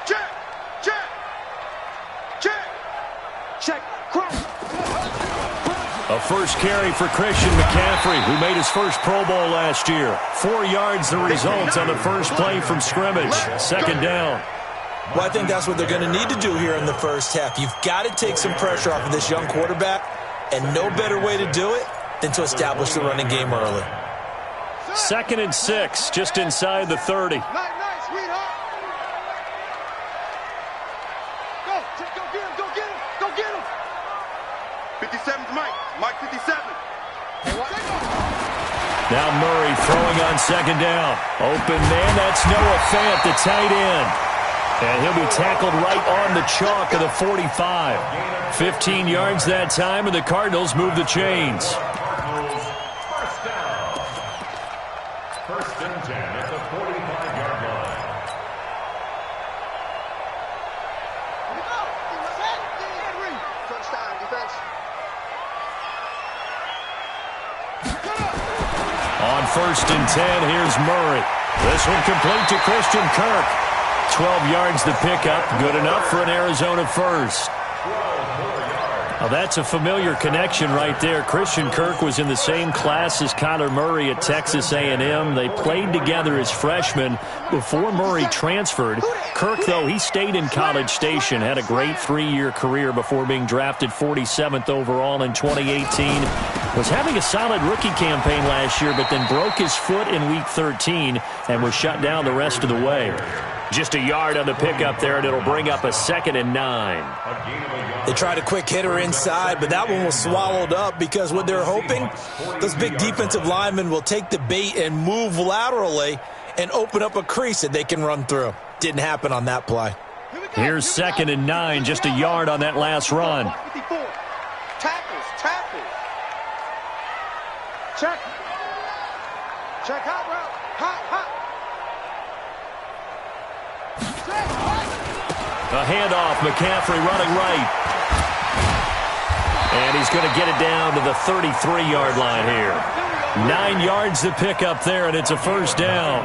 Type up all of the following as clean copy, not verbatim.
Check. Check. Check. Check. Cross. A first carry for Christian McCaffrey, who made his first Pro Bowl last year. 4 yards the result on the first play from scrimmage. Second down. Well, I think that's what they're going to need to do here in the first half. You've got to take some pressure off of this young quarterback, and no better way to do it than to establish the running game early. 2nd and 6, just inside the 30. Nice, sweetheart. Go get him, go get him, go get him. 57's Mike. Mike 57. Now Murray throwing on second down. Open man, that's Noah Fant, the tight end. And he'll be tackled right on the chalk of the 45. 15 yards that time, and the Cardinals move the chains. First down. 1st and 10 at the 45-yard line. Touchdown, defense. On 1st and 10, here's Murray. This one complete to Christian Kirk. 12 yards the pickup, good enough for an Arizona first. Now that's a familiar connection right there. Christian Kirk was in the same class as Kyler Murray at Texas A&M. They played together as freshmen before Murray transferred. Kirk, though, he stayed in College Station, had a great 3-year career before being drafted 47th overall in 2018. Was having a solid rookie campaign last year, but then broke his foot in Week 13 and was shut down the rest of the way. Just a yard on the pickup there, and it'll bring up a 2nd and 9. They tried a quick hitter inside, but that one was swallowed up because what they're hoping, those big defensive linemen will take the bait and move laterally and open up a crease that they can run through. Didn't happen on that play. Here's 2nd and 9, just a yard on that last run. Tackles. Check. Check hot route. Hot. A handoff, McCaffrey running right. And he's going to get it down to the 33-yard line here. 9 yards to pick up there, and it's a first down.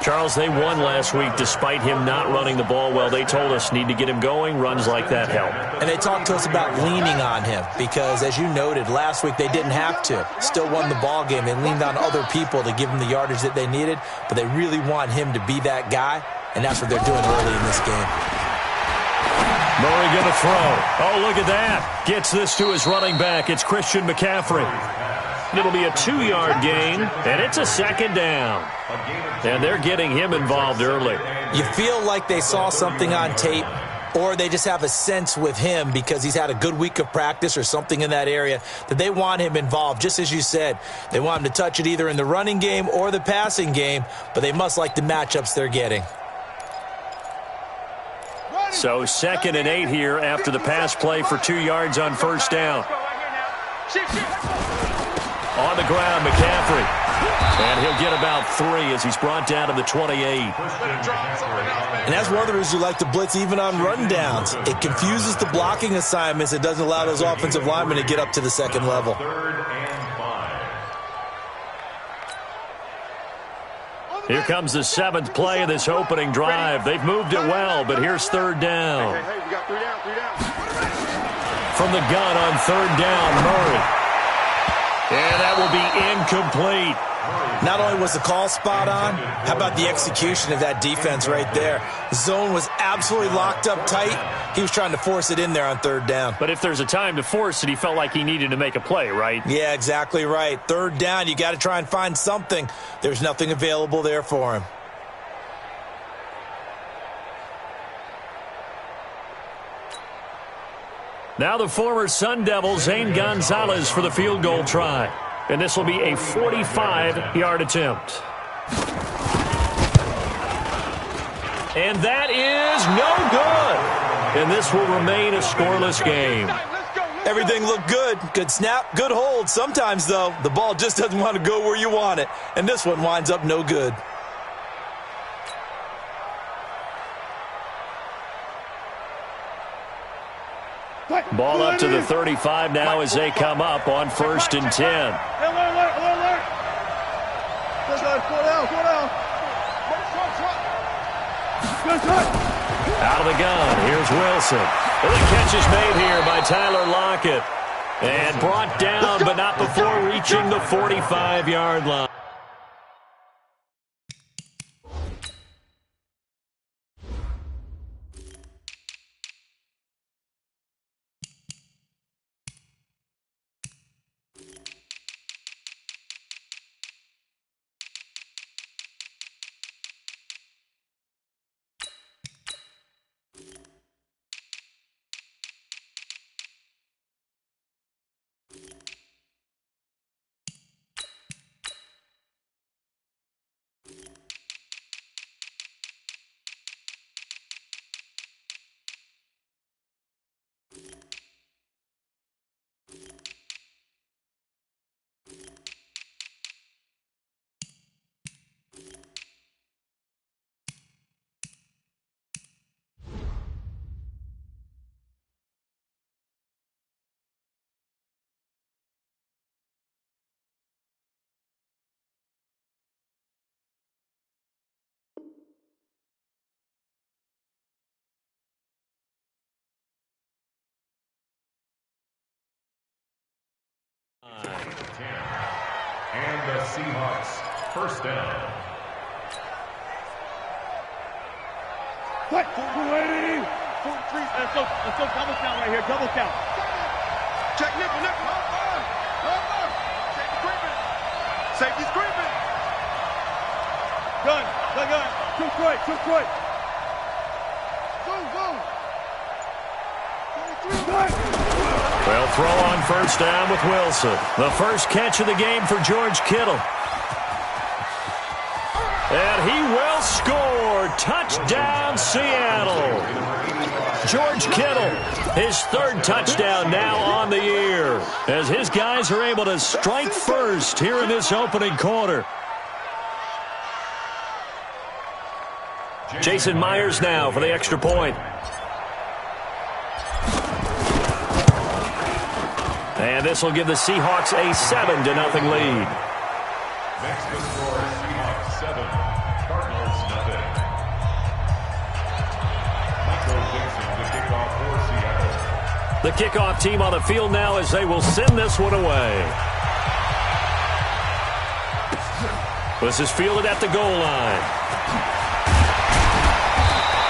Charles, they won last week despite him not running the ball well. They told us need to get him going. Runs like that help. And they talked to us about leaning on him because, as you noted, last week they didn't have to. Still won the ball game. They leaned on other people to give them the yardage that they needed, but they really want him to be that guy, and that's what they're doing early in this game. Murray going to throw. Oh, look at that. Gets this to his running back. It's Christian McCaffrey. It'll be a 2-yard gain, and it's a 2nd down. And they're getting him involved early. You feel like they saw something on tape, or they just have a sense with him because he's had a good week of practice or something in that area that they want him involved. Just as you said, they want him to touch it either in the running game or the passing game, but they must like the matchups they're getting. So 2nd and 8 here after the pass play for 2 yards on first down. On the ground, McCaffrey. And he'll get about 3 as he's brought down to the 28. And that's one of the reasons you like to blitz even on run downs. It confuses the blocking assignments. It doesn't allow those offensive linemen to get up to the second level. 3rd and 5. Here comes the 7th play of this opening drive. They've moved it well, but here's 3rd down. Hey, we got 3 down. From the gun on 3rd down, Murray. And that will be incomplete. Not only was the call spot on, how about the execution of that defense right there? The zone was absolutely locked up tight. He was trying to force it in there on 3rd down. But if there's a time to force it, he felt like he needed to make a play, right? Yeah, exactly right. 3rd down, you got to try and find something. There's nothing available there for him. Now the former Sun Devil, Zane Gonzalez, for the field goal try. And this will be a 45-yard attempt. And that is no good. And this will remain a scoreless game. Everything looked good. Good snap, good hold. Sometimes, though, the ball just doesn't want to go where you want it. And this one winds up no good. Ball up to the 35 now as they come up on 1st and 10. Alert. Let's go. Go down. Good shot. Out of the gun, here's Wilson. And the catch is made here by Tyler Lockett. And brought down, but not before reaching the 45-yard line. And the Seahawks, first down. What? 4-2-80. 4-3. Let's go double count right here. Double count. Check nickel. Safety creeping. Safety's creeping. Gun. Too quick. Go. 23. Well, throw on first down with Wilson. The first catch of the game for George Kittle. And he will score. Touchdown, Seattle. George Kittle, his third touchdown now on the year, as his guys are able to strike first here in this opening quarter. Jason Myers now for the extra point. And this will give the Seahawks a 7-0 lead. Next to score, Seahawks 7, Cardinals nothing. Michael Dixon, the kickoff for Seattle. The kickoff team on the field now as they will send this one away. This is fielded at the goal line.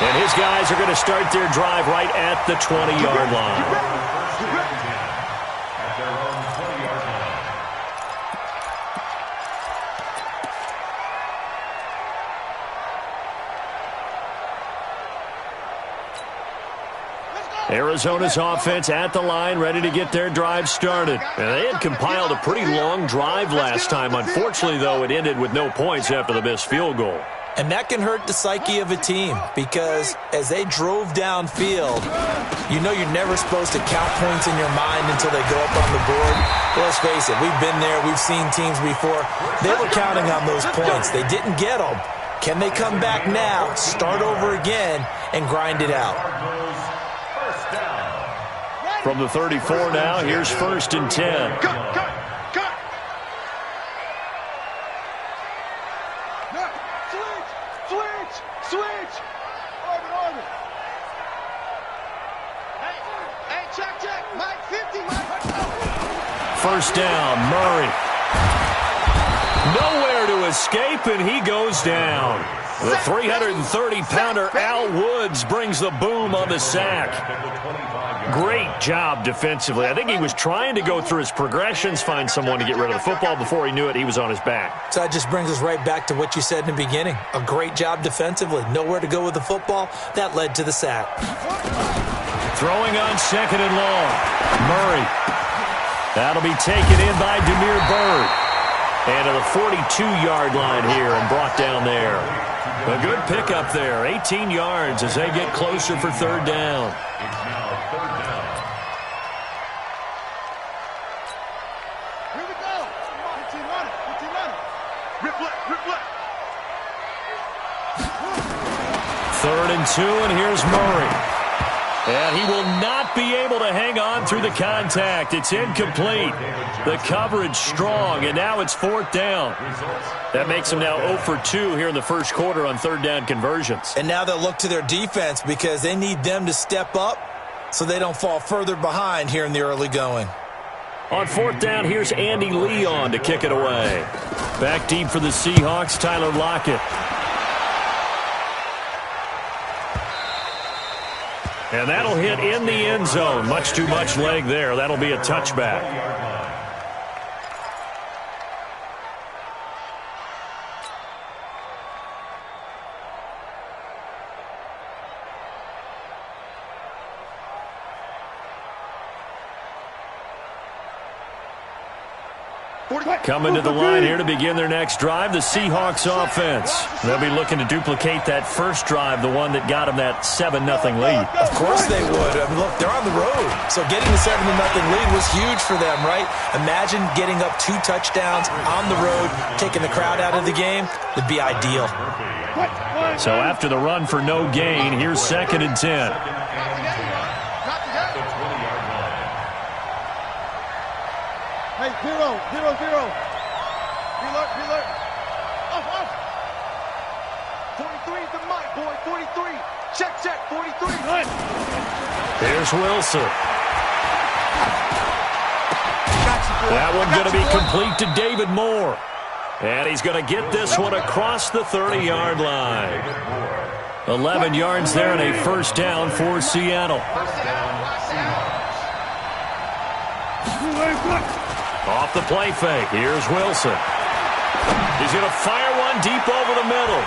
And his guys are going to start their drive right at the 20-yard line. Arizona's offense at the line, ready to get their drive started. And they had compiled a pretty long drive last time. Unfortunately, though, it ended with no points after the missed field goal. And that can hurt the psyche of a team because as they drove downfield, you know you're never supposed to count points in your mind until they go up on the board. But let's face it, we've been there. We've seen teams before. They were counting on those points. They didn't get them. Can they come back now, start over again, and grind it out? From the 34 now, here's 1st and 10. Cut. Switch. Orbit. Hey, check. Mike 50, Mike. First down, Murray. Nowhere to escape, and he goes down. The 330-pounder Al Woods brings the boom on the sack. Great job defensively. I think he was trying to go through his progressions, find someone to get rid of the football. Before he knew it, he was on his back. So that just brings us right back to what you said in the beginning. A great job defensively. Nowhere to go with the football. That led to the sack. Throwing on 2nd and long. Murray. That'll be taken in by Damiere Byrd. And to the 42-yard line here and brought down there. A good pickup there. 18 yards as they get closer for 3rd down. It's now 3rd down. Here we go. 15 running. Rip left. 3rd and 2, and here's Murray. And he will not be able to hang on through the contact. It's incomplete. The coverage strong, and now it's 4th down. That makes him now 0 for 2 here in the first quarter on 3rd down conversions. And now they'll look to their defense because they need them to step up so they don't fall further behind here in the early going. On 4th down, here's Andy Leon to kick it away. Back deep for the Seahawks, Tyler Lockett. And that'll hit in the end zone. Much too much leg there. That'll be a touchback. Coming to the line here to begin their next drive, the Seahawks offense. They'll be looking to duplicate that first drive, the one that got them that 7-0 lead. Of course they would. I mean, look, they're on the road. So getting the 7-0 lead was huge for them, right? Imagine getting up 2 touchdowns on the road, taking the crowd out of the game. Would be ideal. So after the run for no gain, here's 2nd and 10. Hey, 0, 0, 0. Reload. Off. 43 to Mike, boy. 43. Check, 43. Here's Wilson. That one going to be complete to David Moore. And he's going to get this one across the 30-yard line. 11 yards there and a first down for Seattle. Off the play fake. Here's Wilson. He's going to fire one deep over the middle.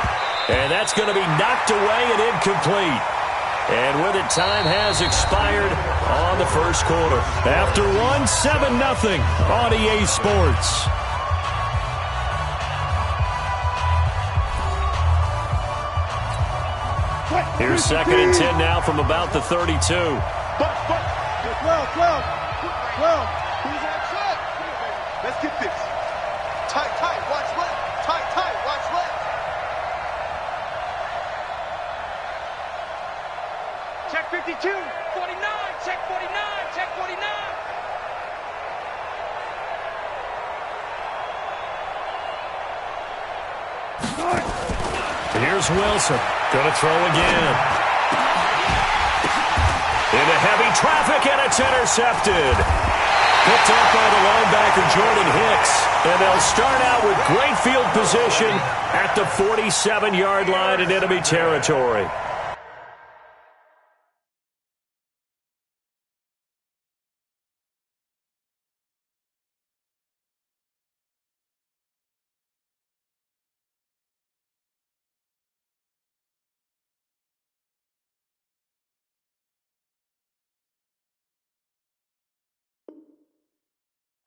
And that's going to be knocked away and incomplete. And with it, time has expired on the first quarter. After one, 7-0 on EA Sports. Here's 2nd and 10 now from about the 32. 12. Who's outside? Let's get this. Tight, watch left. Tight, watch left. Check 52. 49, check 49. Here's Wilson. Going to throw again. Into heavy traffic, and it's intercepted. Picked up by the linebacker, Jordan Hicks. And they'll start out with great field position at the 47-yard line in enemy territory.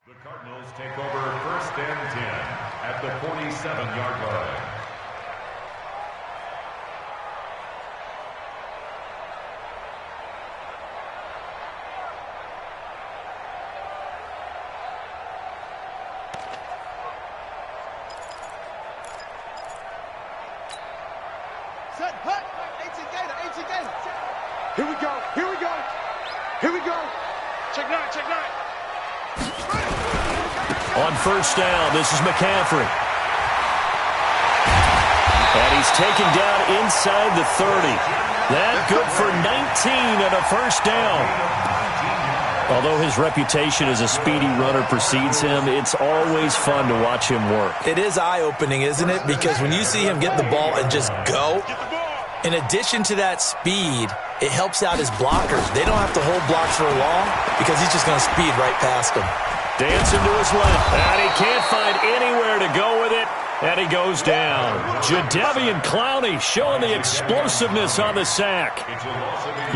The Cardinals take over 1st and 10 at the 47-yard line. Set, hut. 18 Gator. Here we go. Check 9. On first down, this is McCaffrey. And he's taken down inside the 30. That good for 19 and a first down. Although his reputation as a speedy runner precedes him, it's always fun to watch him work. It is eye-opening, isn't it? Because when you see him get the ball and just go, in addition to that speed, it helps out his blockers. They don't have to hold blocks for long because he's just going to speed right past them. Dancing to his left, and he can't find anywhere to go with it, and he goes down. Jadeveon Clowney showing the explosiveness on the sack.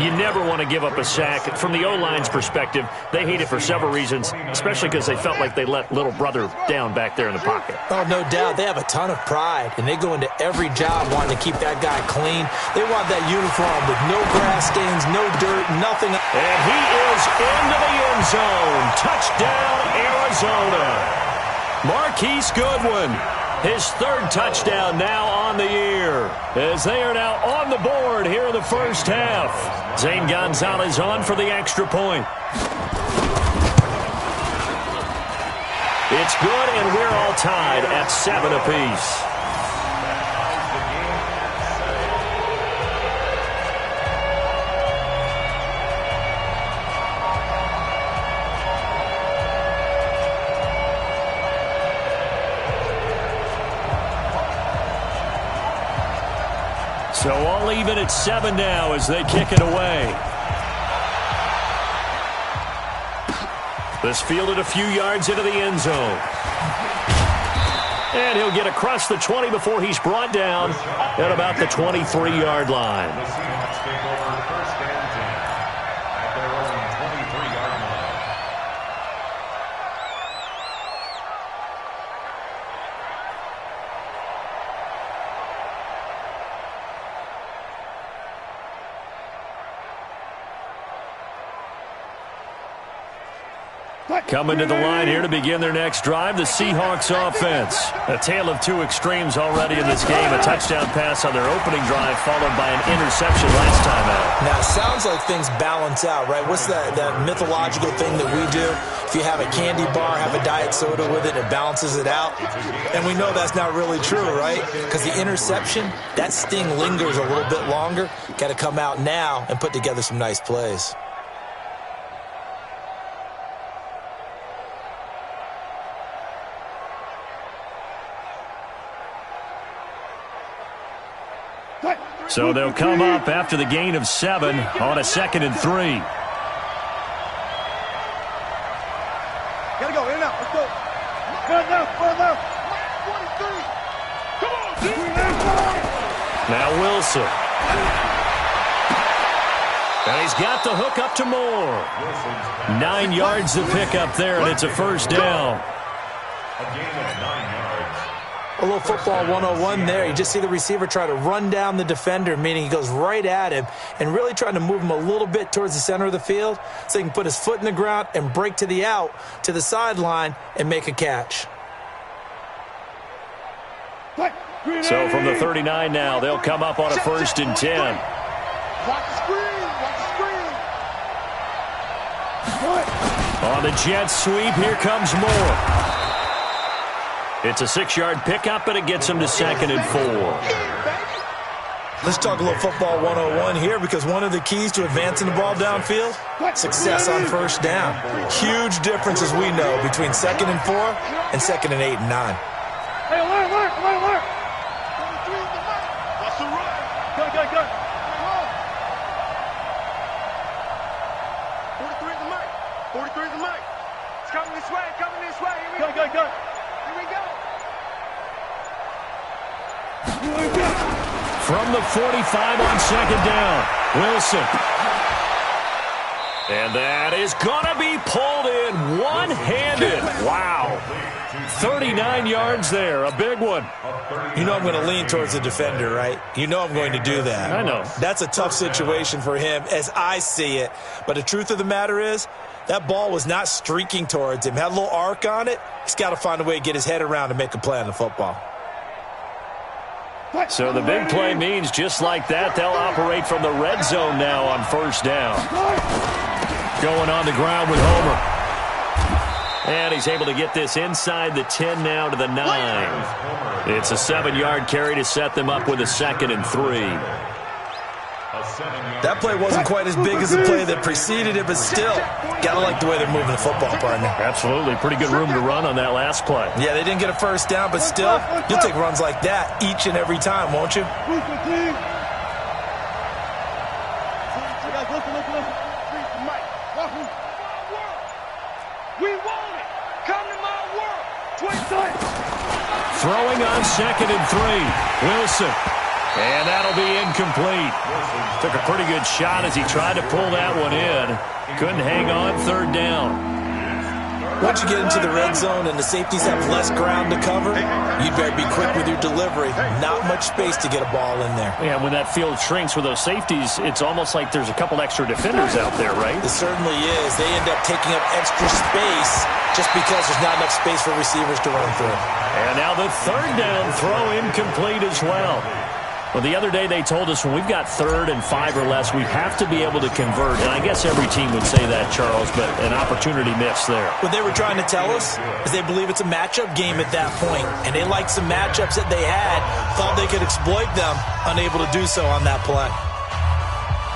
You never want to give up a sack. From the O-line's perspective, they hate it for several reasons, especially because they felt like they let little brother down back there in the pocket. Oh, no doubt. They have a ton of pride, and they go into every job wanting to keep that guy clean. They want that uniform with no grass stains, no dirt, nothing. And he is into the end zone. Touchdown, Arizona. Marquise Goodwin. His third touchdown now on the year, as they are now on the board here in the first half. Zane Gonzalez on for the extra point. It's good, and we're all tied at 7 apiece. So all even at 7 now as they kick it away. This fielded a few yards into the end zone. And he'll get across the 20 before he's brought down at about the 23-yard line. The Seahawks take over first and 10 at their own 23-yard line. Coming to the line here to begin their next drive, the Seahawks offense. A tale of two extremes already in this game. A touchdown pass on their opening drive followed by an interception last time out. Now, it sounds like things balance out, right? What's that mythological thing that we do? If you have a candy bar, have a diet soda with it, it balances it out. And we know that's not really true, right? Because the interception, that sting lingers a little bit longer. Got to come out now and put together some nice plays. So they'll come up after the gain of 7 on a 2nd and 3. Gotta go, in and out, let's go. Run now. 43. Come on, Now Wilson. And he's got the hook up to Moore. 9 yards to pick up there, and it's a first down. A gain of 9 yards. A little football 101 there. You just see the receiver try to run down the defender, meaning he goes right at him and really trying to move him a little bit towards the center of the field so he can put his foot in the ground and break to the out, to the sideline, and make a catch. So from the 39 now, they'll come up on a 1st and 10. Watch the screen, On the jet sweep, here comes Moore. It's a 6-yard pickup, and it gets him to 2nd and 4. Let's talk a little football 101 here, because one of the keys to advancing the ball downfield, success on first down. Huge difference, as we know, between 2nd and 4 and 2nd and 8 and 9. Hey, alert. Watch the run. Go. 43 is the mic. 43 is the mic. It's coming this way. Here we go. From the 45 on 2nd down, Wilson. And that is going to be pulled in one-handed. Wow. 39 yards there, a big one. You know I'm going to lean towards the defender, right? You know I'm going to do that. I know. That's a tough situation for him as I see it. But the truth of the matter is, that ball was not streaking towards him. Had a little arc on it. He's got to find a way to get his head around and make a play on the football. So the big play means just like that, they'll operate from the red zone now on 1st down. Going on the ground with Homer. And he's able to get this inside the 10 now to the 9. It's a 7-yard carry to set them up with a 2nd and 3. That play wasn't quite as big as the play that preceded it, but still, got to like the way they're moving the football, partner. Absolutely. Pretty good room to run on that last play. Yeah, they didn't get a first down, but still, you'll take runs like that each and every time, won't you? We want it. Come to my world. Throwing on 2nd and 3. Wilson. And that'll be incomplete. Took a pretty good shot as he tried to pull that one in. Couldn't hang on 3rd down. Once you get into the red zone and the safeties have less ground to cover, you'd better be quick with your delivery. Not much space to get a ball in there. Yeah, when that field shrinks with those safeties, it's almost like there's a couple extra defenders out there, right? It certainly is. They end up taking up extra space just because there's not enough space for receivers to run through. And now the third down throw incomplete as well. Well, the other day they told us when we've got 3rd and 5 or less, we have to be able to convert. And I guess every team would say that, Charles, but an opportunity missed there. What they were trying to tell us is they believe it's a matchup game at that point, and they liked some matchups that they had, thought they could exploit them, unable to do so on that play.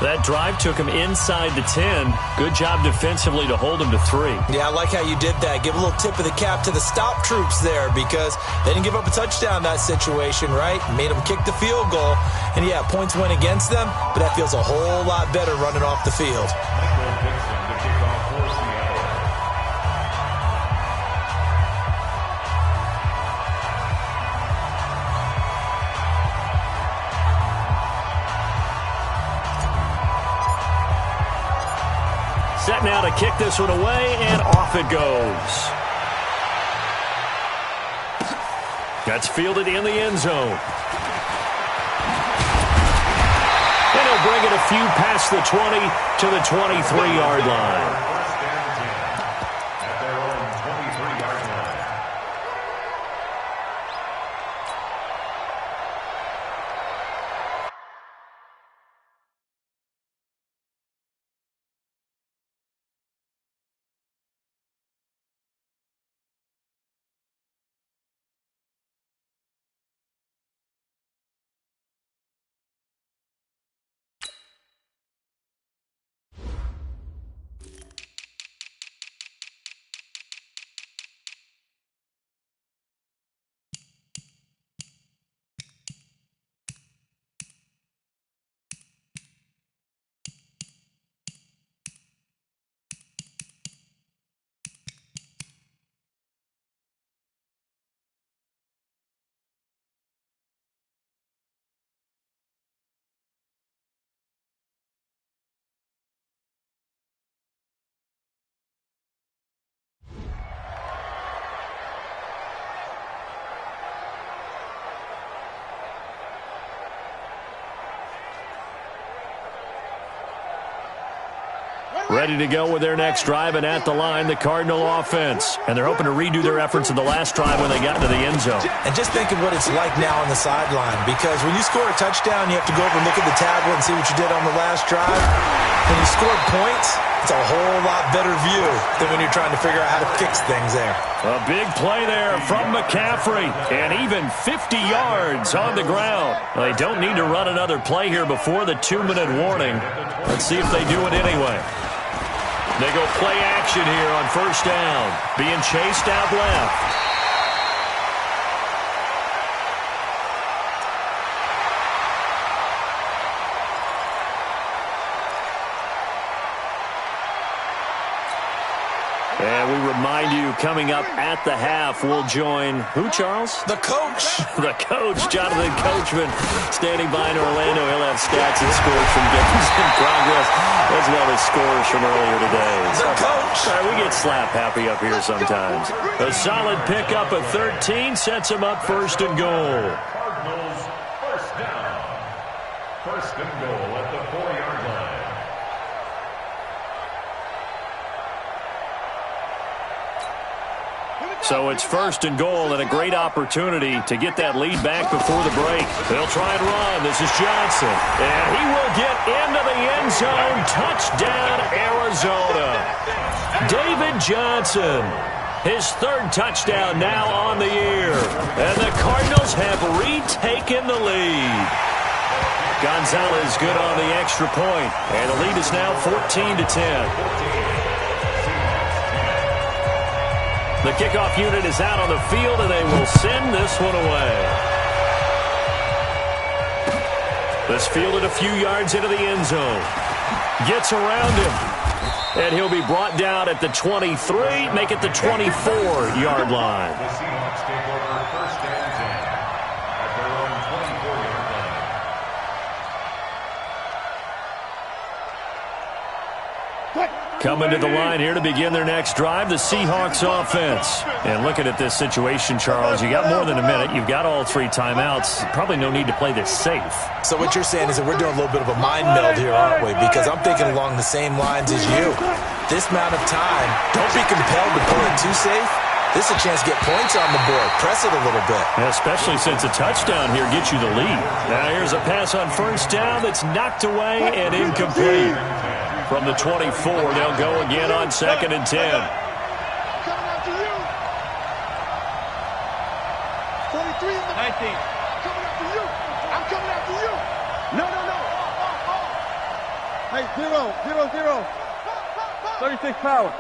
That drive took him inside the 10. Good job defensively to hold him to 3. Yeah, I like how you did that. Give a little tip of the cap to the stop troops there because they didn't give up a touchdown in that situation, right? Made them kick the field goal. And, yeah, points went against them, but that feels a whole lot better running off the field. Set now to kick this one away, and off it goes. That's fielded in the end zone. And he'll bring it a few past the 20 to the 23-yard line. Ready to go with their next drive, and at the line, the Cardinal offense. And they're hoping to redo their efforts in the last drive when they got into the end zone. And just think of what it's like now on the sideline, because when you score a touchdown, you have to go over and look at the tablet and see what you did on the last drive. When you scored points, it's a whole lot better view than when you're trying to figure out how to fix things there. A big play there from McCaffrey, and even 50 yards on the ground. They don't need to run another play here before the 2-minute warning. Let's see if they do it anyway. They go play action here on first down. Being chased out left. And we remind you, coming up at the half, we'll join who, Charles? The coach. The coach, Jonathan Coachman, standing by in Orlando. He'll have stats and scores from games in progress, as well as scores from earlier today. The coach. All right, we get slap happy up here sometimes. A solid pickup of 13 sets him up first and goal. Cardinals first down. First and goal at the 4-yard line. So it's first and goal, and a great opportunity to get that lead back before the break. They'll try and run. This is Johnson. And he will get into the end zone. Touchdown, Arizona. David Johnson. His third touchdown now on the year. And the Cardinals have retaken the lead. Gonzalez good on the extra point. And the lead is now 14-10. The kickoff unit is out on the field, and they will send this one away. This fielded a few yards into the end zone. Gets around him. And he'll be brought down at the 23, make it the 24-yard line. The Seahawks take over first and 10 at their own 24-yard line. Coming to the line here to begin their next drive, the Seahawks offense. And looking at this situation, Charles, you got more than a minute. You've got all 3 timeouts. Probably no need to play this safe. So what you're saying is that we're doing a little bit of a mind meld here, aren't we? Because I'm thinking along the same lines as you. This amount of time, don't be compelled to play it too safe. This is a chance to get points on the board. Press it a little bit. Yeah, especially since a touchdown here gets you the lead. Now here's a pass on first down that's knocked away and incomplete. From the 24, they'll go again on 2nd and 10. Coming after you. 43 in the 19. Coming after you. I'm coming after you. No. Hey, 0. 36 power.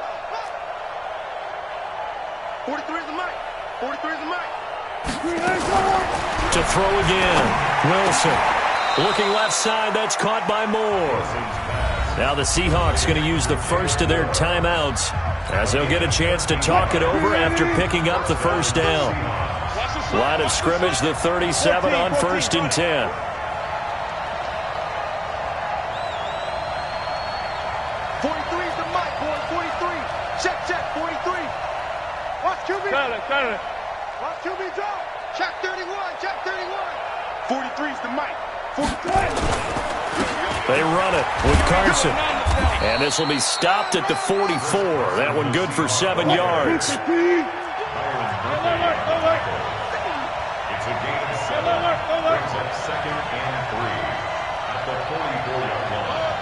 43 is the mic. 43 is the mic. To throw again. Wilson. Looking left side. That's caught by Moore. Now the Seahawks going to use the first of their timeouts as they'll get a chance to talk it over after picking up the first down. Line of scrimmage, the 37 on 1st and 10. Check, 43. Watch QB. Got it. Watch QB drop. Check 31. 43 is the mic. 43. They run it with Carson. And this will be stopped at the 44. That one good for 7 yards. It's a gain of 7. Brings up 2nd and 3 at the 44-yard line.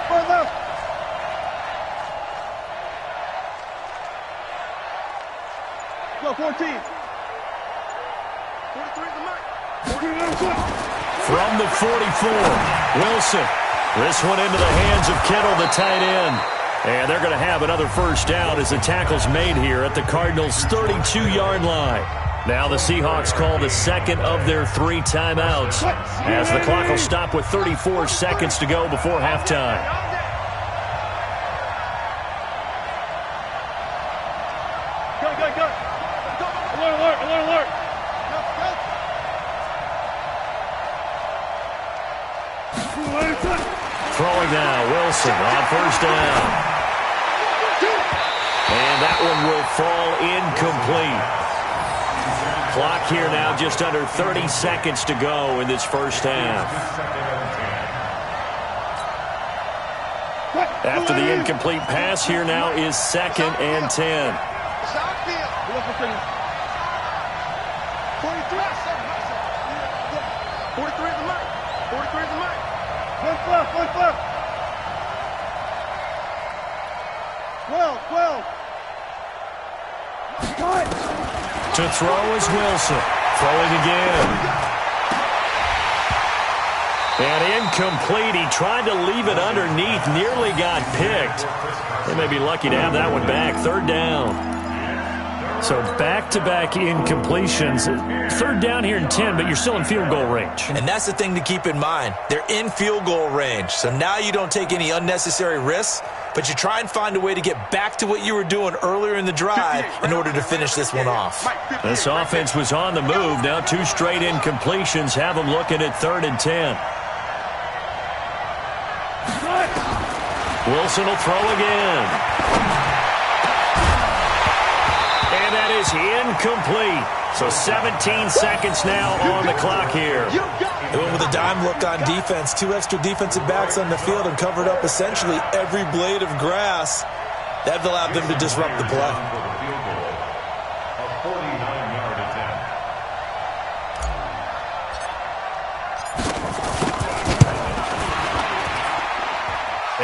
Far left. Go, 14. 43 is the mic. From the 44, Wilson. This one into the hands of Kittle, the tight end. And they're going to have another first down as the tackle's made here at the Cardinals' 32-yard line. Now the Seahawks call the second of their 3 timeouts as the clock will stop with 34 seconds to go before halftime. Go. Alert. Throwing now, Wilson on first down. And that one will fall incomplete. Clock here now just under 30 seconds to go in this first half. After the incomplete pass, here now is 2nd and 10. 43 is the mic. 43 is the mic. One flip. 12. To throw is Wilson. Throwing again. And incomplete. He tried to leave it underneath. Nearly got picked. They may be lucky to have that one back. 3rd down. So back-to-back incompletions. 3rd down here in 10, but you're still in field goal range. And that's the thing to keep in mind. They're in field goal range. So now you don't take any unnecessary risks, but you try and find a way to get back to what you were doing earlier in the drive in order to finish this one off. This offense was on the move. Now 2 straight incompletions have them looking at 3rd and 10. Wilson will throw again. And that is incomplete. So 17 seconds now on the clock here. They went with a dime look on defense. 2 extra defensive backs on the field and covered up essentially every blade of grass. That allowed them to disrupt the play. A 49-yard attempt.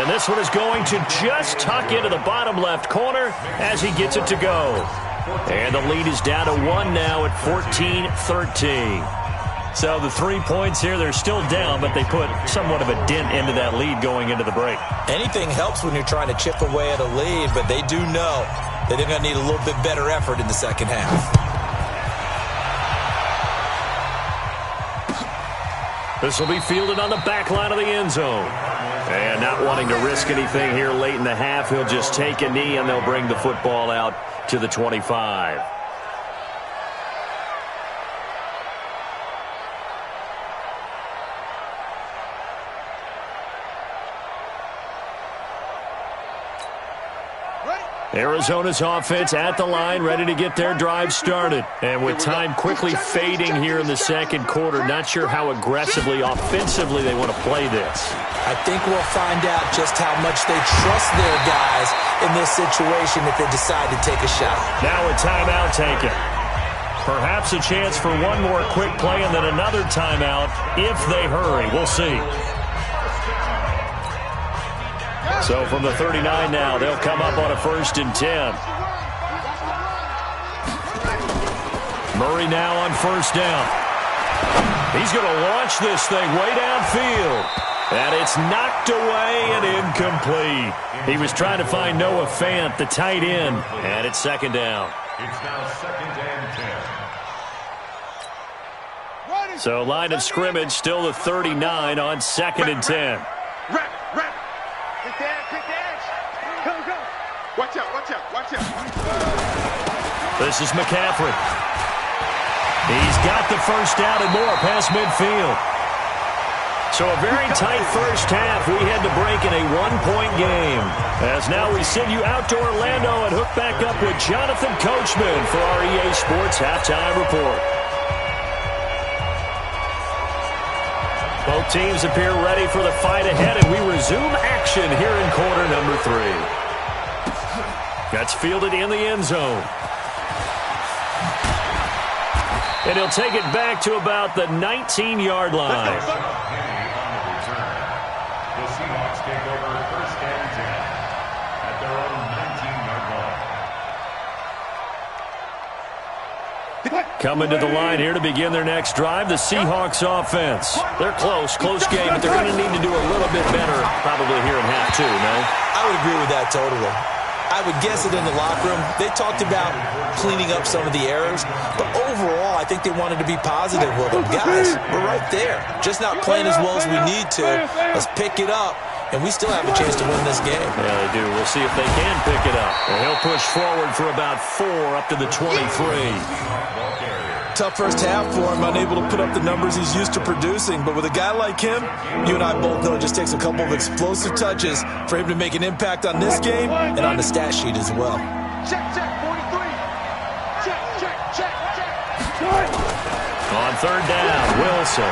And this one is going to just tuck into the bottom left corner as he gets it to go. And the lead is down to 1 now at 14-13. So the 3 points here, they're still down, but they put somewhat of a dent into that lead going into the break. Anything helps when you're trying to chip away at a lead, but they do know that they're going to need a little bit better effort in the second half. This will be fielded on the back line of the end zone. And not wanting to risk anything here late in the half, he'll just take a knee and they'll bring the football out to the 25. Arizona's offense at the line, ready to get their drive started. And with time quickly fading here in the second quarter, not sure how aggressively, offensively they want to play this. I think we'll find out just how much they trust their guys in this situation if they decide to take a shot. Now a timeout taken. Perhaps a chance for one more quick play and then another timeout if they hurry. We'll see. So from the 39 now, they'll come up on a 1st and 10. Murray now on 1st down. He's going to launch this thing way downfield. And it's knocked away and incomplete. He was trying to find Noah Fant, the tight end, and it's 2nd down. It's now 2nd and 10. So line of scrimmage still the 39 on 2nd and 10. Rap. Quick dash. Go. Watch out. This is McCaffrey. He's got the 1st down and more past midfield. So a very tight first half. We had to break in a 1-point game. As now we send you out to Orlando and hook back up with Jonathan Coachman for our EA Sports Halftime Report. Both teams appear ready for the fight ahead, and we resume action here in quarter number 3. That's fielded in the end zone. And he'll take it back to about the 19-yard line. The Seahawks take over 1st and 10 at their own 19-yard line. Coming to the line here to begin their next drive, the Seahawks offense. They're close game, but they're going to need to do a little bit better probably here in half 2, no? I would agree with that totally. I would guess it in the locker room. They talked about cleaning up some of the errors, but overall, I think they wanted to be positive with them. Guys, we're right there. Just not playing as well as we need to. Let's pick it up, and we still have a chance to win this game. Yeah, they do. We'll see if they can pick it up. And he'll push forward for about 4 up to the 23. Tough first half for him, unable to put up the numbers he's used to producing. But with a guy like him, you and I both know it just takes a couple of explosive touches for him to make an impact on this game and on the stat sheet as well. Check, 43. Check. On 3rd down, Wilson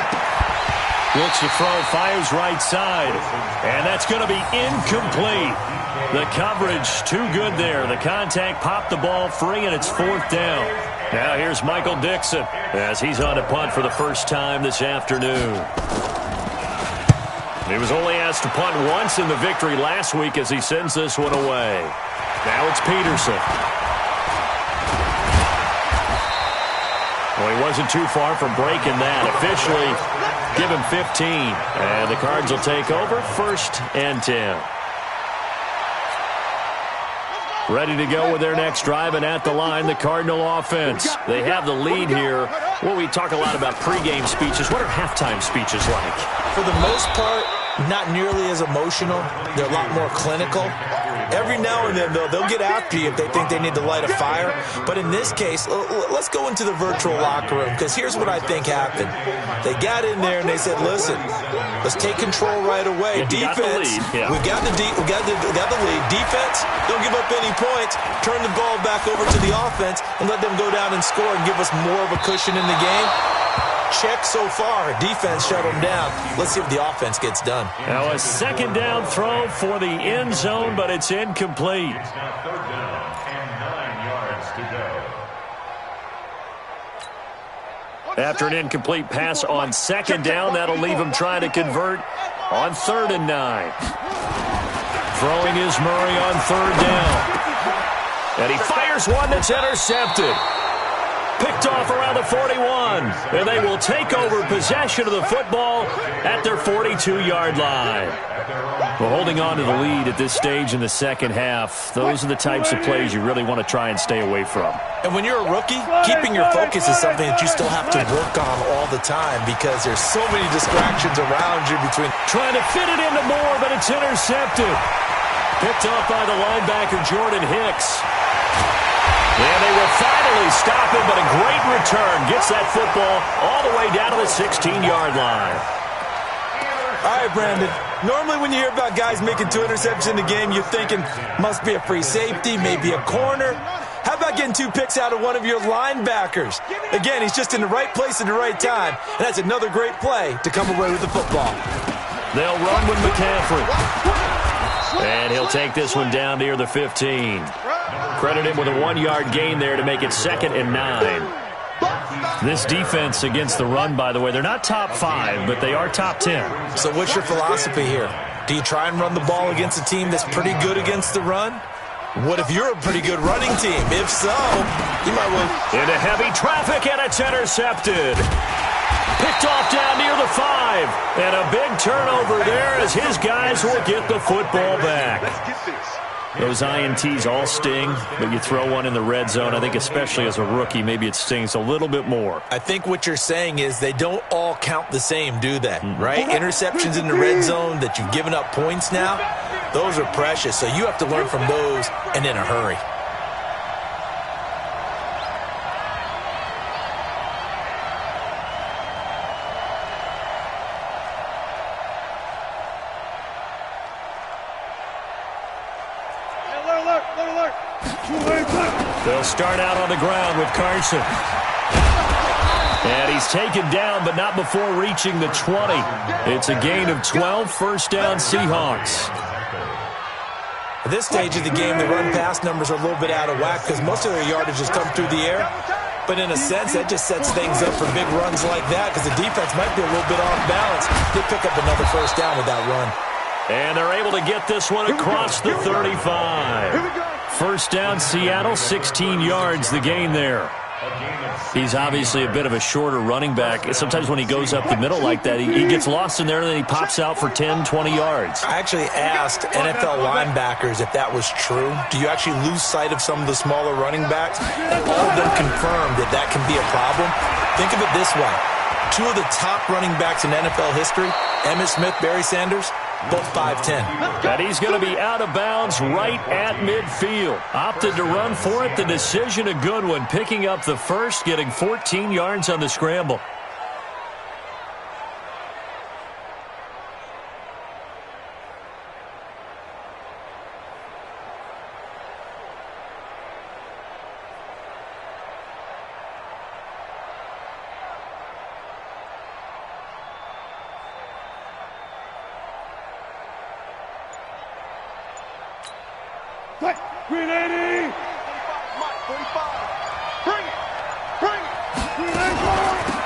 looks to throw, fires right side, and that's going to be incomplete. The coverage too good there. The contact popped the ball free, and it's 4th down. Now here's Michael Dixon as he's on a punt for the first time this afternoon. He was only asked to punt once in the victory last week as he sends this one away. Now it's Peterson. Well, he wasn't too far from breaking that. Officially, give him 15. And the Cards will take over 1st and 10. Ready to go with their next drive, and at the line, the Cardinal offense. They have the lead here. Well, we talk a lot about pregame speeches. What are halftime speeches like? For the most part, not nearly as emotional. They're a lot more clinical. Every now and then, though, they'll get after you if they think they need to light a fire. But in this case, let's go into the virtual locker room, because here's what I think happened. They got in there and they said, listen, let's take control right away. Defense, we got the lead. Defense, don't give up any points. Turn the ball back over to the offense and let them go down and score and give us more of a cushion in the game. Check so far. Defense shut them down. Let's see if the offense gets done. Now a 2nd down throw for the end zone, but it's incomplete. It's now 3rd down and 9 yards to go. After an incomplete pass on 2nd down, that'll leave him trying to convert on 3rd and 9. Throwing is Murray on 3rd down. And he fires one that's intercepted. Picked off around the 41. And they will take over possession of the football at their 42-yard line. Well, holding on to the lead at this stage in the second half, those are the types of plays you really want to try and stay away from. And when you're a rookie, keeping your focus is something that you still have to work on all the time because there's so many distractions around you between. Trying to fit it into Moore, but it's intercepted. Picked off by the linebacker, Jordan Hicks. And they will finally stop him, but a great return. Gets that football all the way down to the 16-yard line. All right, Brandon. Normally when you hear about guys making 2 interceptions in the game, you're thinking must be a free safety, maybe a corner. How about getting 2 picks out of one of your linebackers? Again, he's just in the right place at the right time, and that's another great play to come away with the football. They'll run with McCaffrey. And he'll take this one down near the 15. Credit him with a 1-yard gain there to make it 2nd and 9. This defense against the run, by the way, they're not top 5, but they are top 10. So what's your philosophy here? Do you try and run the ball against a team that's pretty good against the run? What if you're a pretty good running team? If so, you might win. Into heavy traffic, and it's intercepted. Picked off down near the 5. And a big turnover there as his guys will get the football back. Those INTs all sting, but you throw one in the red zone, I think especially as a rookie, maybe it stings a little bit more. I think what you're saying is they don't all count the same, do they? Right? Interceptions in the red zone that you've given up points now, those are precious. So you have to learn from those and in a hurry. They'll start out on the ground with Carson. And he's taken down, but not before reaching the 20. It's a gain of 12, first down Seahawks. At this stage of the game, the run-pass numbers are a little bit out of whack because most of their yardage has come through the air. But in a sense, that just sets things up for big runs like that because the defense might be a little bit off balance. They pick up another first down with that run. And they're able to get this one across the 35. First down, Seattle, 16 yards, the gain there. He's obviously a bit of a shorter running back. Sometimes when he goes up the middle like that, he gets lost in there, and then he pops out for 10, 20 yards. I actually asked NFL linebackers if that was true. Do you actually lose sight of some of the smaller running backs? And all of them confirmed that that can be a problem. Think of it this way. 2 of the top running backs in NFL history, Emmitt Smith, Barry Sanders, both 5'10". And he's going to be out of bounds right at midfield. Opted to run for it. The decision a good one. Picking up the first, getting 14 yards on the scramble. Green 80! 45. Bring it! Bring it!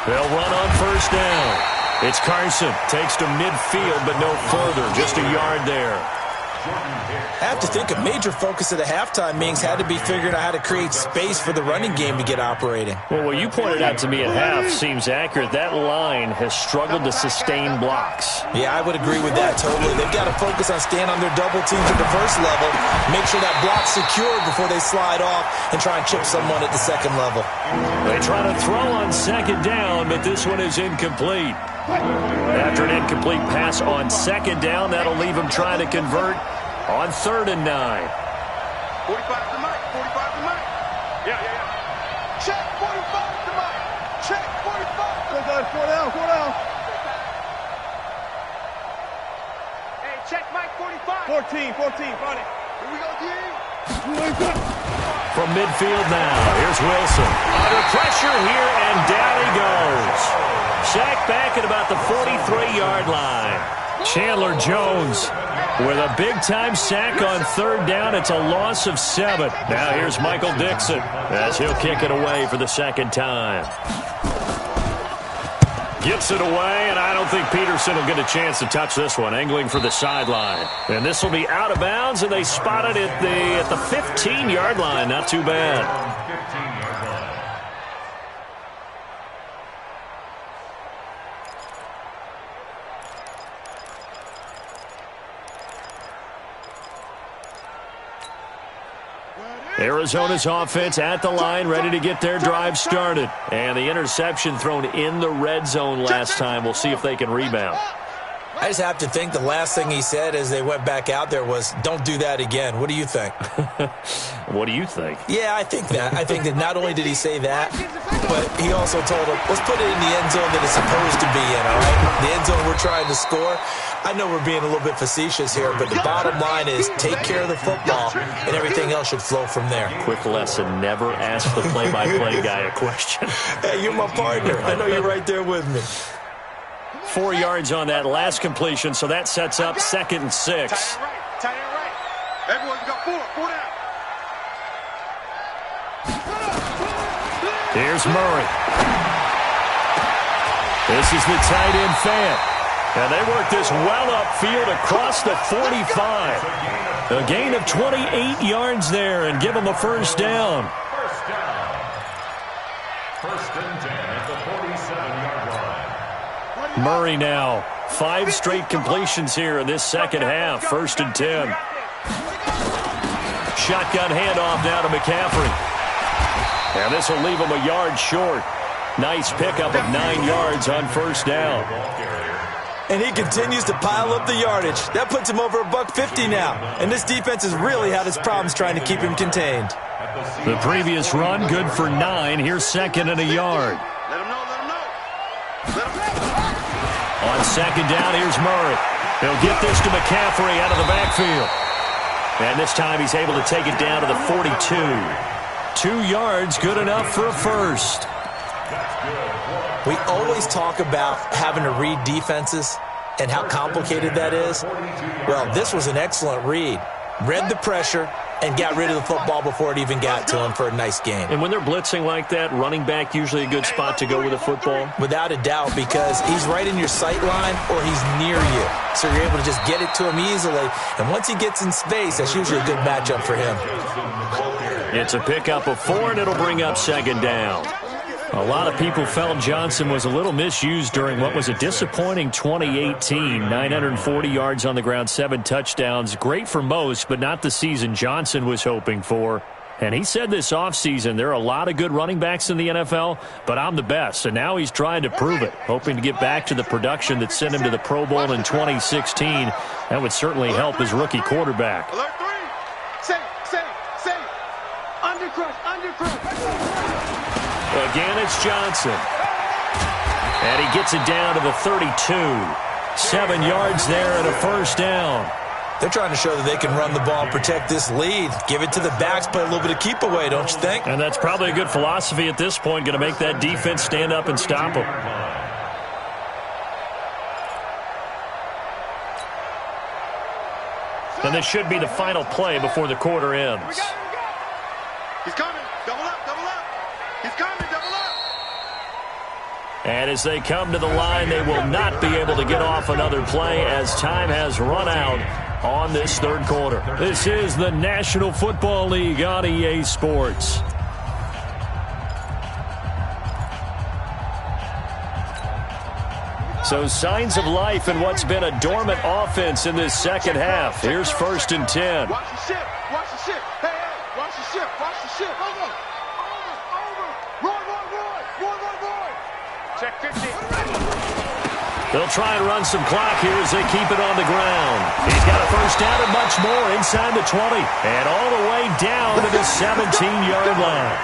They'll run on first down. It's Carson. Takes to midfield, but no further. Just a yard there. I have to think a major focus of the halftime meetings had to be figuring out how to create space for the running game to get operating. Well, what you pointed out to me at half seems accurate. That line has struggled to sustain blocks. Yeah, I would agree with that totally. They've got to focus on staying on their double teams at the first level, make sure that block's secured before they slide off and try and chip someone at the second level. They try to throw on second down, but this one is incomplete. After an incomplete pass on second down, that'll leave them trying to convert on 3rd and 9. 45 to Mike. 45 to Mike. Yeah. Check 45 to Mike. Check 45. 4 down. Hey, check Mike 45. 14. Run it. Here we go, D. From midfield now, here's Wilson. Under pressure here, and down he goes. Sacked back at about the 43-yard line. Chandler Jones with a big-time sack on 3rd down. It's a loss of 7. Now here's Michael Dixon as he'll kick it away for the 2nd time. Gets it away, and I don't think Peterson will get a chance to touch this one. Angling for the sideline. And this will be out of bounds, and they spot it at the 15-yard line. Not too bad. Arizona's offense at the line, ready to get their drive started. And the interception thrown in the red zone last time. We'll see if they can rebound. I just have to think the last thing he said as they went back out there was, don't do that again. What do you think? What do you think? Yeah, I think that. I think that not only did he say that, but he also told him, let's put it in the end zone that it's supposed to be in, all right? The end zone we're trying to score. I know we're being a little bit facetious here, but the bottom line is take care of the football, and everything else should flow from there. Quick lesson, never ask the play-by-play guy a question. Hey, you're my partner. I know you're right there with me. 4 yards on that last completion, so that sets up 2nd and 6. Tight end right. Everyone got 4 down. Here's Murray. This is the tight end fan. And they work this well upfield across the 45. A gain of 28 yards there and give them a first down. First down. 1st and 10 at the 47-yard line. Murray now. 5 straight completions here in this second half. 1st and 10. Shotgun handoff now to McCaffrey. And this will leave him a yard short. Nice pickup of 9 yards on first down. And he continues to pile up the yardage. That puts him over $150 now. And this defense has really had its problems trying to keep him contained. The previous run, good for 9. Here's 2nd and a yard. Let him know. On 2nd down, here's Murray. He'll get this to McCaffrey out of the backfield. And this time he's able to take it down to the 42. 2 yards, good enough for a first. We always talk about having to read defenses and how complicated that is. Well, this was an excellent read. Read the pressure and got rid of the football before it even got to him for a nice game. And when they're blitzing like that, running back usually a good spot to go with the football? Without a doubt, because he's right in your sight line or he's near you. So you're able to just get it to him easily. And once he gets in space, that's usually a good matchup for him. It's a pickup of 4, and it'll bring up 2nd down. A lot of people felt Johnson was a little misused during what was a disappointing 2018. 940 yards on the ground, 7 touchdowns. Great for most, but not the season Johnson was hoping for. And he said this offseason, there are a lot of good running backs in the NFL, but I'm the best. And now he's trying to prove it, hoping to get back to the production that sent him to the Pro Bowl in 2016. That would certainly help his rookie quarterback. Alert 3. Safe. Undercrush. Again, it's Johnson. And he gets it down to the 32. 7 yards there and a first down. They're trying to show that they can run the ball and protect this lead. Give it to the backs, play a little bit of keep away, don't you think? And that's probably a good philosophy at this point, going to make that defense stand up and stop them. And this should be the final play before the quarter ends. He's coming. Double up. He's coming. Double up. And as they come to the line, they will not be able to get off another play as time has run out on this third quarter. This is the National Football League on EA Sports. So signs of life in what's been a dormant offense in this second half. Here's 1st and 10. Watch the ship. Hey, watch the ship. Over. Roy. Check 50. They'll try and run some clock here as they keep it on the ground. He's got a first down and much more inside the 20. And all the way down to the 17-yard line.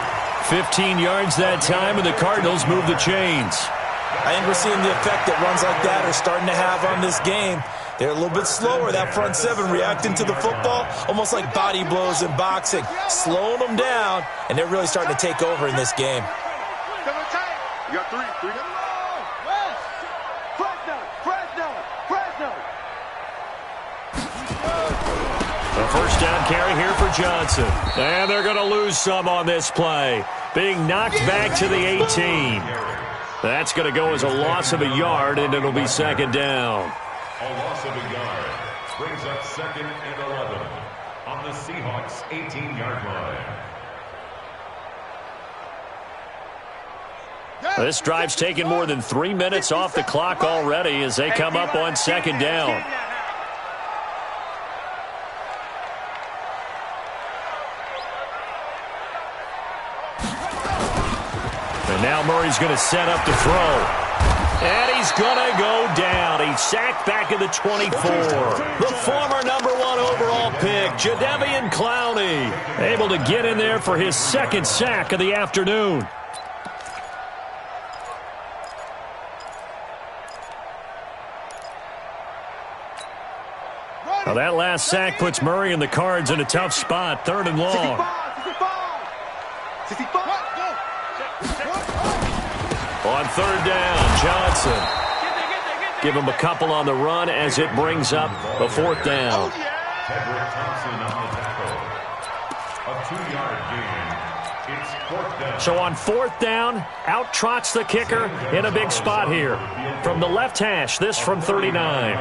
15 yards that time, and the Cardinals move the chains. I think we're seeing the effect that runs like that are starting to have on this game. They're a little bit slower, that front 7, reacting to the football, almost like body blows in boxing, slowing them down, and they're really starting to take over in this game. You got 3. Fresno. A first down carry here for Johnson. And they're going to lose some on this play. Being knocked back to the 18. That's going to go as a loss of a yard, and it'll be 2nd down. A loss of a yard brings up 2nd and 11 on the Seahawks' 18-yard line. This drive's taken more than 3 minutes off the clock already as they come up on 2nd down. And now Murray's going to set up to throw. And he's going to go down. He's sacked back at the 24. The former #1 overall pick, Jadeveon Clowney, able to get in there for his 2nd sack of the afternoon. Now that last sack puts Murray and the Cards in a tough spot, 3rd and long. On 3rd down, Johnson. Give him a couple on the run as it brings up a 4th down. Tedrick Thompson on the tackle. A 2-yard gain. It's 4th down. So on 4th down, out trots the kicker in a big spot here. From the left hash, this from 39.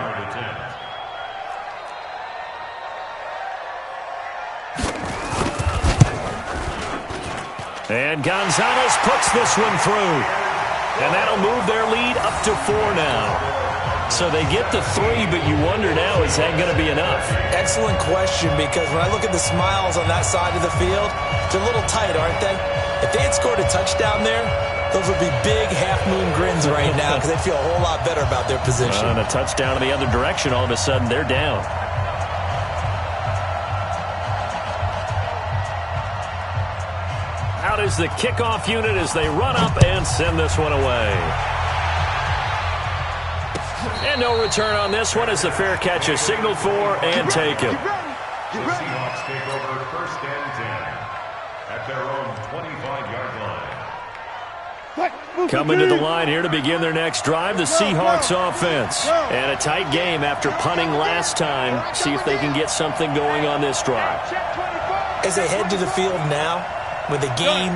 And Gonzalez puts this one through. And that'll move their lead up to 4 now. So they get to 3, but you wonder now, is that going to be enough? Excellent question, because when I look at the smiles on that side of the field, they're a little tight, aren't they? If they had scored a touchdown there, those would be big half-moon grins right now because they feel a whole lot better about their position. And a touchdown in the other direction, all of a sudden they're down. Out is the kickoff unit as they run up and send this one away. And no return on this one as the fair catch is signaled for and taken. The Seahawks take over 1st and 10 at their own 25-yard line. Coming to the line here to begin their next drive, the Seahawks offense. And a tight game after punting last time. See if they can get something going on this drive. As they head to the field now, with the game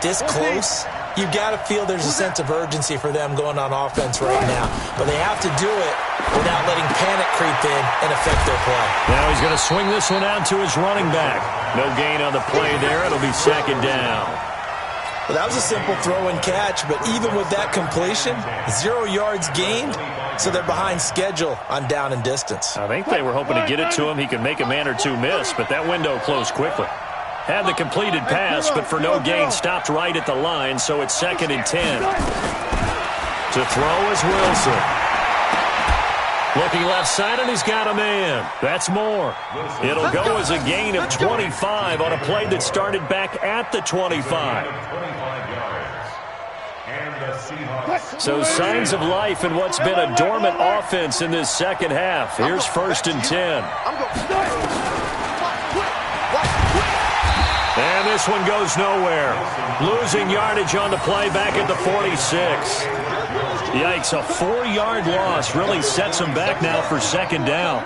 this close, you've got to feel there's a sense of urgency for them going on offense right now. But they have to do it without letting panic creep in and affect their play. Now he's going to swing this one out to his running back. No gain on the play there. It'll be 2nd down. Well, that was a simple throw and catch, but even with that completion, 0 yards gained, so they're behind schedule on down and distance. I think they were hoping to get it to him. He could make a man or two miss, but that window closed quickly. Had the completed pass, but for no gain, stopped right at the line, so it's 2nd and 10. To throw is Wilson. Looking left side, and he's got a man. That's more. It'll go as a gain of 25 on a play that started back at the 25. So signs of life in what's been a dormant offense in this second half. Here's 1st and 10. And this one goes nowhere. Losing yardage on the play back at the 46. Yikes, a 4-yard loss really sets them back now for 2nd down.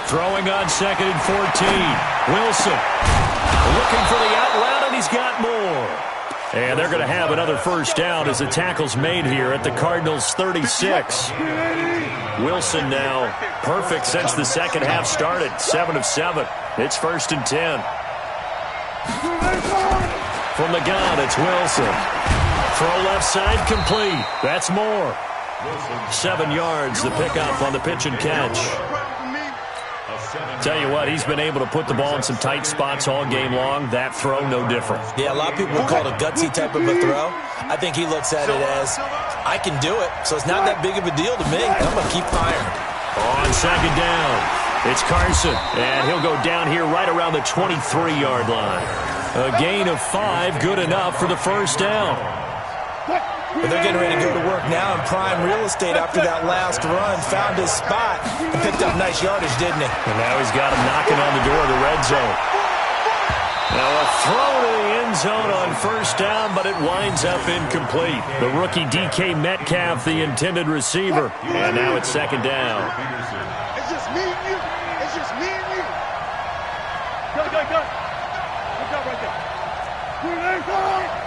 Throwing on 2nd and 14. Wilson looking for the out route, and he's got more. And they're going to have another 1st down as the tackle's made here at the Cardinals' 36. Wilson now perfect since the second half started. 7 of 7. It's 1st and 10. From the gun, it's Wilson. Throw left side complete. That's more. 7 yards, the pickup on the pitch and catch. Tell you what, he's been able to put the ball in some tight spots all game long. That throw, no different. Yeah, a lot of people would call it a gutsy type of a throw. I think he looks at it as, I can do it, so it's not that big of a deal to me. I'm going to keep firing. On 2nd down, it's Carson, and he'll go down here right around the 23-yard line. A gain of 5, good enough for the 1st down. But they're getting ready to go to work now in prime real estate after that last run. Found his spot and picked up nice yardage, didn't he? And now he's got him knocking on the door of the red zone. Now a throw to the end zone on 1st down, but it winds up incomplete. The rookie DK Metcalf, the intended receiver. And now it's 2nd down. It's just me and you. It's just me and you. Go. Good job right there. 43.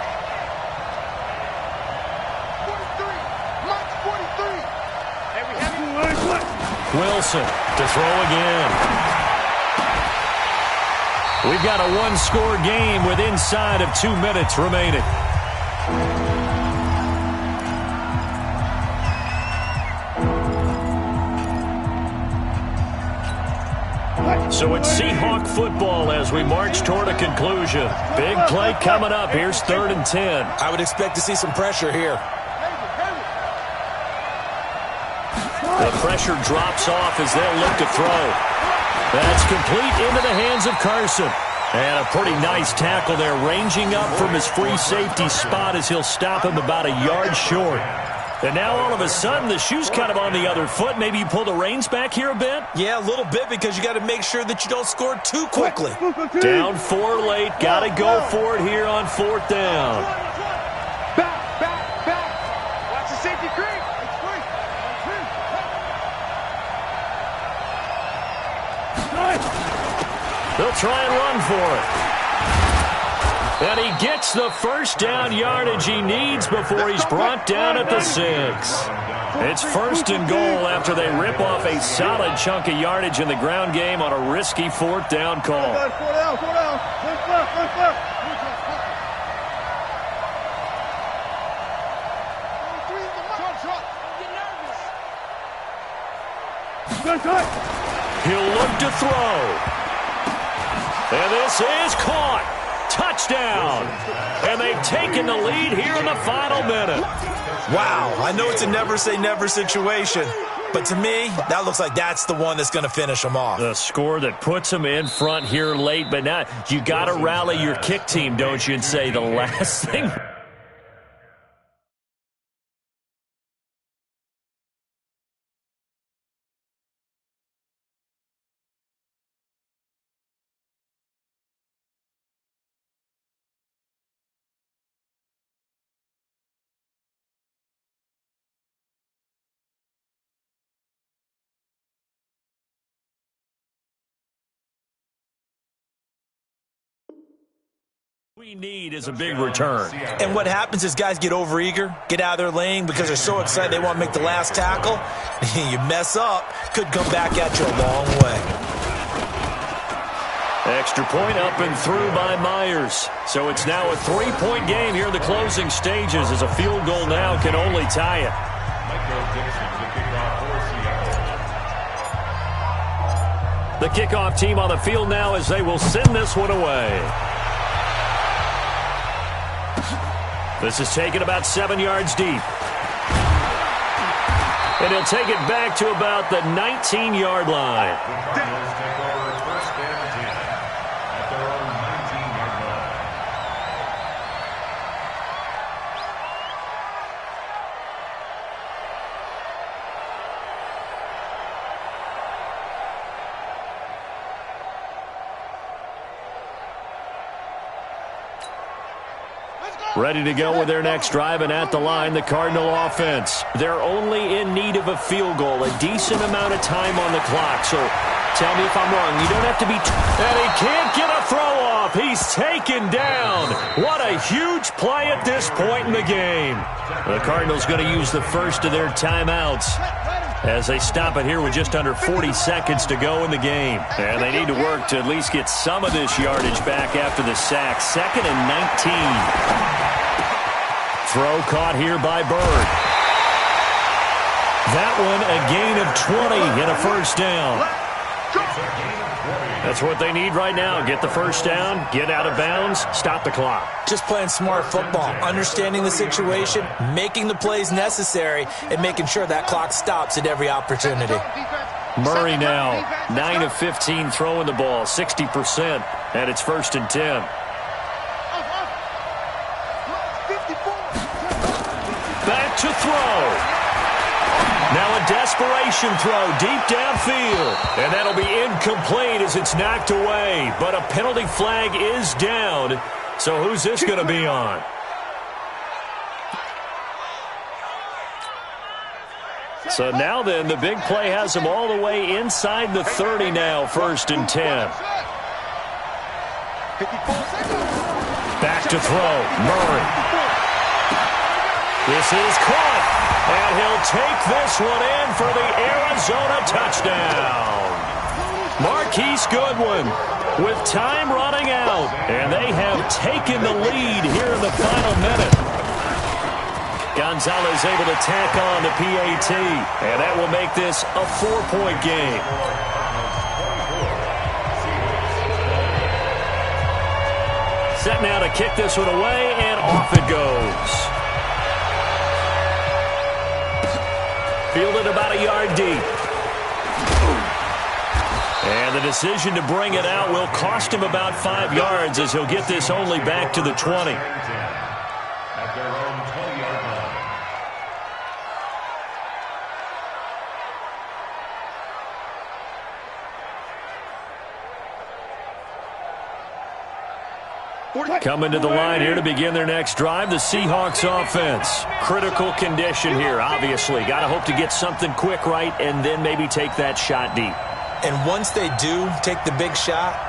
Wilson to throw again. We've got a 1-score game with inside of 2 minutes remaining. So it's Seahawk football as we march toward a conclusion. Big play coming up. Here's 3rd and 10. I would expect to see some pressure here. The pressure drops off as they'll look to throw. That's complete into the hands of Carson. And a pretty nice tackle there, ranging up from his free safety spot as he'll stop him about a yard short. And now all of a sudden the shoe's kind of on the other foot. Maybe you pull the reins back here a bit? Yeah, a little bit, because you got to make sure that you don't score too quickly. Down 4 late. Got to go for it here on 4th down. Back. Watch the safety creep. They'll try and run for it. And he gets the first down yardage he needs before he's brought down at the 6. It's 1st and goal after they rip off a solid chunk of yardage in the ground game on a risky 4th down call. He'll look to throw. And this is caught. Touchdown. And they've taken the lead here in the final minute. Wow, I know it's a never-say-never situation, but to me, that looks like that's the one that's going to finish them off. The score that puts them in front here late, but now you got to rally your kick team, don't you, and say the last thing. We need is a big return. And what happens is guys get overeager, get out of their lane because they're so excited they want to make the last tackle. You mess up, could come back at you a long way. Extra point up and through by Myers. So it's now a 3-point game here in the closing stages as a field goal now can only tie it. The kickoff team on the field now as they will send this one away. This is taken about 7 yards deep. And he'll take it back to about the 19-yard line. Ready to go with their next drive, and at the line, the Cardinal offense. They're only in need of a field goal, a decent amount of time on the clock. So tell me if I'm wrong. You don't have to be... And he can't get a throw off. He's taken down. What a huge play at this point in the game. The Cardinals going to use the first of their timeouts as they stop it here with just under 40 seconds to go in the game. And they need to work to at least get some of this yardage back after the sack. 2nd and 19. Throw caught here by Bird. That one a gain of 20 and a first down. That's what they need right now. Get the first down, get out of bounds, stop the clock. Just playing smart football, understanding the situation, making the plays necessary, and making sure that clock stops at every opportunity. Murray now, 9 of 15 throwing the ball, 60%, and it's 1st and 10. Back to throw. Now a desperation throw deep downfield. And that'll be incomplete as it's knocked away. But a penalty flag is down. So who's this going to be on? So now then, the big play has them all the way inside the 30 now, 1st and 10. Back to throw. Murray. This is caught, and he'll take this one in for the Arizona touchdown. Marquise Goodwin with time running out, and they have taken the lead here in the final minute. Gonzalez able to tack on the PAT, and that will make this a 4-point game. Set now to kick this one away, and off it goes. Fielded about a yard deep. And the decision to bring it out will cost him about 5 yards as he'll get this only back to the 20. At their own 20-yard line. Coming to the line here to begin their next drive, the Seahawks offense. Critical condition here, obviously. Got to hope to get something quick right and then maybe take that shot deep. And once they do take the big shot,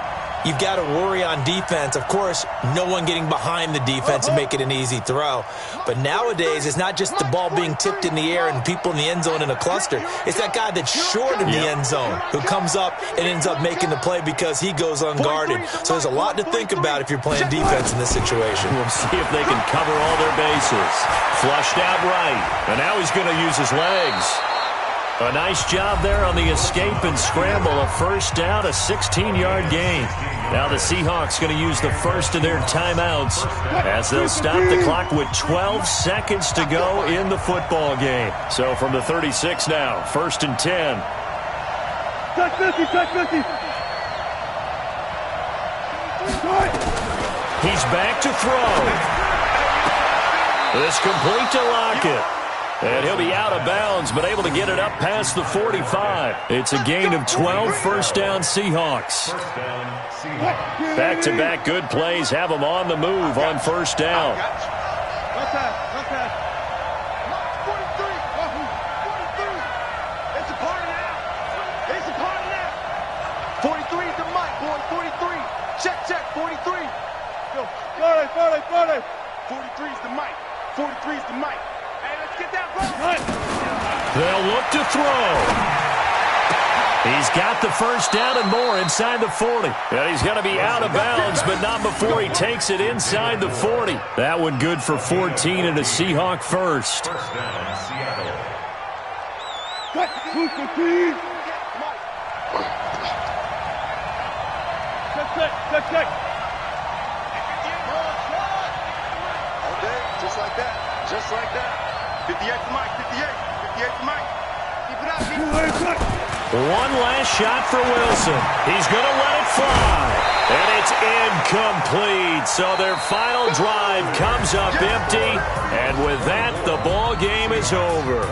you've got to worry on defense. Of course, no one getting behind the defense and make it an easy throw. But nowadays, it's not just the ball being tipped in the air and people in the end zone in a cluster. It's that guy that's short in the end zone who comes up and ends up making the play because he goes unguarded. So there's a lot to think about if you're playing defense in this situation. We'll see if they can cover all their bases. Flushed out right. And now he's going to use his legs. A nice job there on the escape and scramble. A first down, a 16-yard gain. Now the Seahawks going to use the first of their timeouts as they'll stop the clock with 12 seconds to go in the football game. So from the 36 now, 1st and 10. Touch 50, touch 50. He's back to throw. This complete to Lockett. And he'll be out of bounds, but able to get it up past the 45. It's a gain of 12, first down Seahawks. Back-to-back good plays have them on the move on first down. It's a party now. It's a party now. 43 is the mic, boy. 43. Check, 43. Go. 40. 43 is the mic. 43 is the mic. Get that ball. They'll look to throw. He's got the first down and more inside the 40. And he's going to be out of bounds, but not before he takes it inside the 40. That one good for 14 and a Seahawk first. First down, Seattle. Check. Okay, just like that. Just like that. 58 to Mike, 58 to Mike. Keep it up. One last shot for Wilson. He's going to let it fly. And it's incomplete. So their final drive comes up empty. And with that, the ball game is over.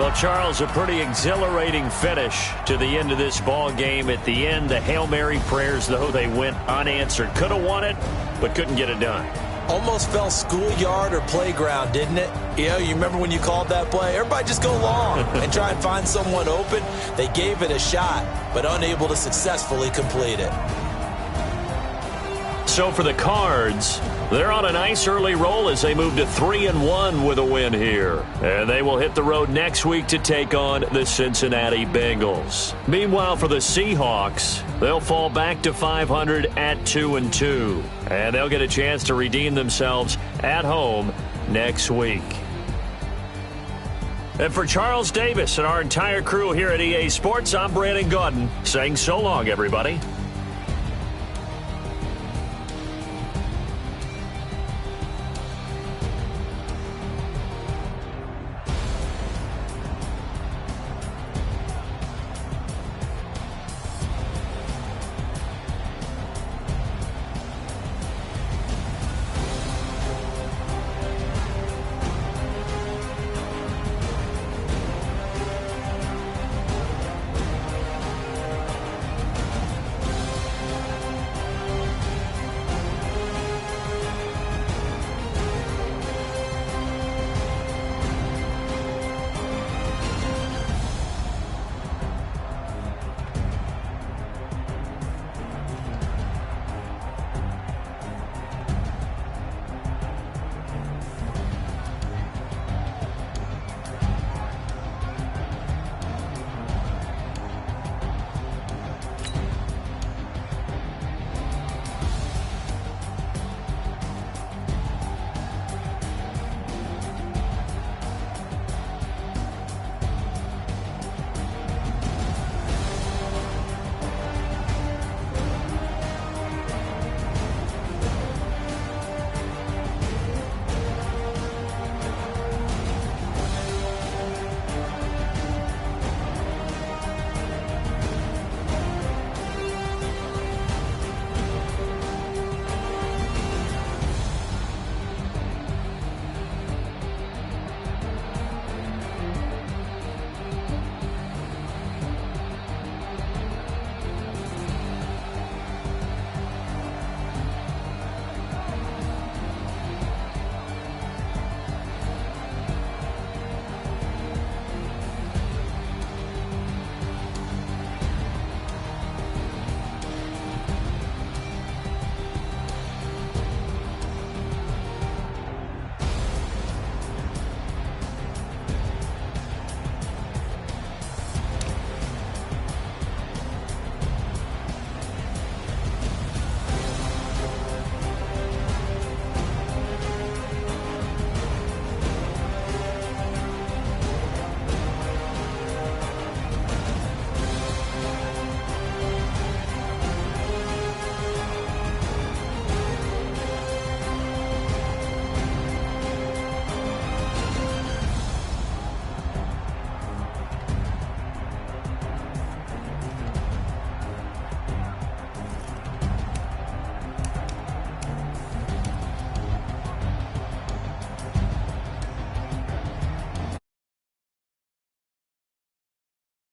Well, Charles, a pretty exhilarating finish to the end of this ball game. At the end, the Hail Mary prayers, though, they went unanswered. Could have won it, but couldn't get it done. Almost felt schoolyard or playground, didn't it? You know, you remember when you called that play? Everybody just go long and try and find someone open. They gave it a shot, but unable to successfully complete it. So for the Cards, they're on a nice early roll as they move to 3-1 with a win here. And they will hit the road next week to take on the Cincinnati Bengals. Meanwhile, for the Seahawks, they'll fall back to 500 at 2-2. And they'll get a chance to redeem themselves at home next week. And for Charles Davis and our entire crew here at EA Sports, I'm Brandon Gaudin saying so long, everybody.